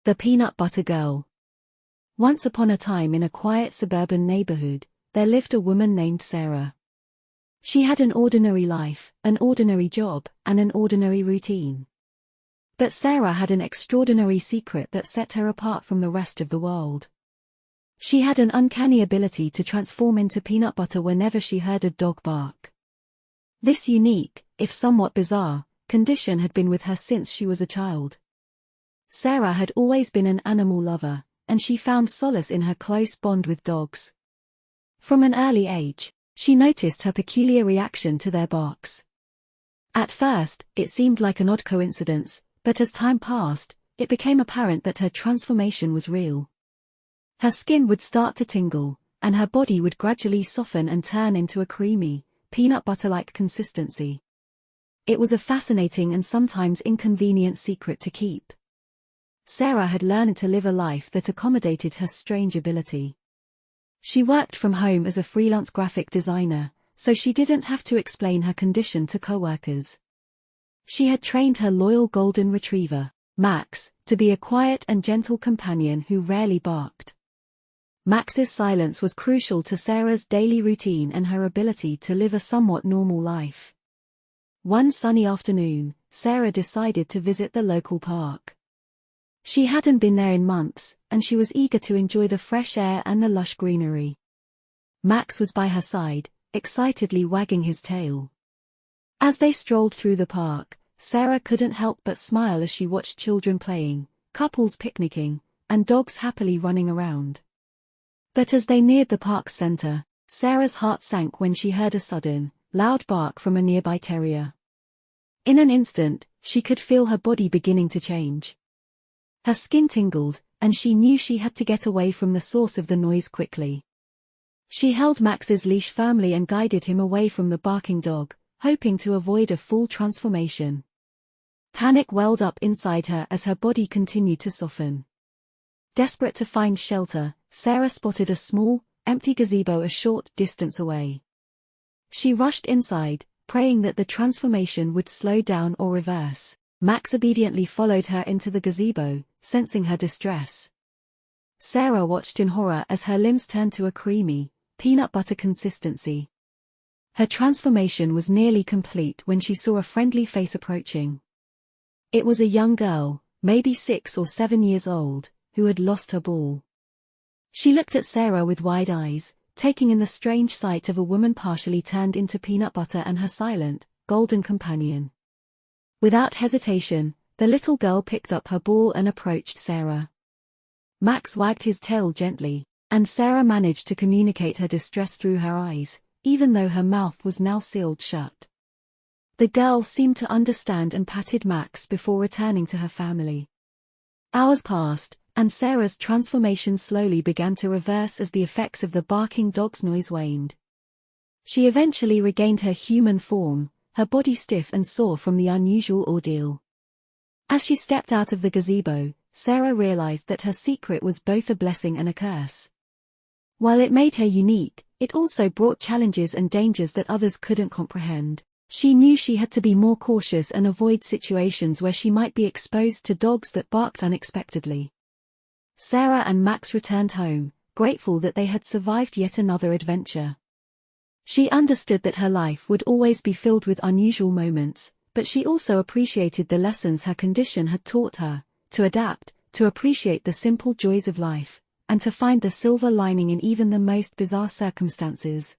The Peanut Butter Girl. Once upon a time in a quiet suburban neighborhood, there lived a woman named Sarah. She had an ordinary life, an ordinary job, and an ordinary routine. But Sarah had an extraordinary secret that set her apart from the rest of the world. She had an uncanny ability to transform into peanut butter whenever she heard a dog bark. This unique, if somewhat bizarre, condition had been with her since she was a child. Sarah had always been an animal lover, and she found solace in her close bond with dogs. From an early age, she noticed her peculiar reaction to their barks. At first, it seemed like an odd coincidence, but as time passed, it became apparent that her transformation was real. Her skin would start to tingle, and her body would gradually soften and turn into a creamy, peanut butter-like consistency. It was a fascinating and sometimes inconvenient secret to keep. Sarah had learned to live a life that accommodated her strange ability. She worked from home as a freelance graphic designer, so she didn't have to explain her condition to coworkers. She had trained her loyal golden retriever, Max, to be a quiet and gentle companion who rarely barked. Max's silence was crucial to Sarah's daily routine and her ability to live a somewhat normal life. One sunny afternoon, Sarah decided to visit the local park. She hadn't been there in months, and she was eager to enjoy the fresh air and the lush greenery. Max was by her side, excitedly wagging his tail. As they strolled through the park, Sarah couldn't help but smile as she watched children playing, couples picnicking, and dogs happily running around. But as they neared the park's center, Sarah's heart sank when she heard a sudden, loud bark from a nearby terrier. In an instant, she could feel her body beginning to change. Her skin tingled, and she knew she had to get away from the source of the noise quickly. She held Max's leash firmly and guided him away from the barking dog, hoping to avoid a full transformation. Panic welled up inside her as her body continued to soften. Desperate to find shelter, Sarah spotted a small, empty gazebo a short distance away. She rushed inside, praying that the transformation would slow down or reverse. Max obediently followed her into the gazebo, sensing her distress. Sarah watched in horror as her limbs turned to a creamy, peanut butter consistency. Her transformation was nearly complete when she saw a friendly face approaching. It was a young girl, maybe 6 or 7 years old, who had lost her ball. She looked at Sarah with wide eyes, taking in the strange sight of a woman partially turned into peanut butter and her silent, golden companion. Without hesitation, the little girl picked up her ball and approached Sarah. Max wagged his tail gently, and Sarah managed to communicate her distress through her eyes, even though her mouth was now sealed shut. The girl seemed to understand and patted Max before returning to her family. Hours passed, and Sarah's transformation slowly began to reverse as the effects of the barking dog's noise waned. She eventually regained her human form, her body stiff and sore from the unusual ordeal. As she stepped out of the gazebo, Sarah realized that her secret was both a blessing and a curse. While it made her unique, it also brought challenges and dangers that others couldn't comprehend. She knew she had to be more cautious and avoid situations where she might be exposed to dogs that barked unexpectedly. Sarah and Max returned home, grateful that they had survived yet another adventure. She understood that her life would always be filled with unusual moments, but she also appreciated the lessons her condition had taught her, to adapt, to appreciate the simple joys of life, and to find the silver lining in even the most bizarre circumstances.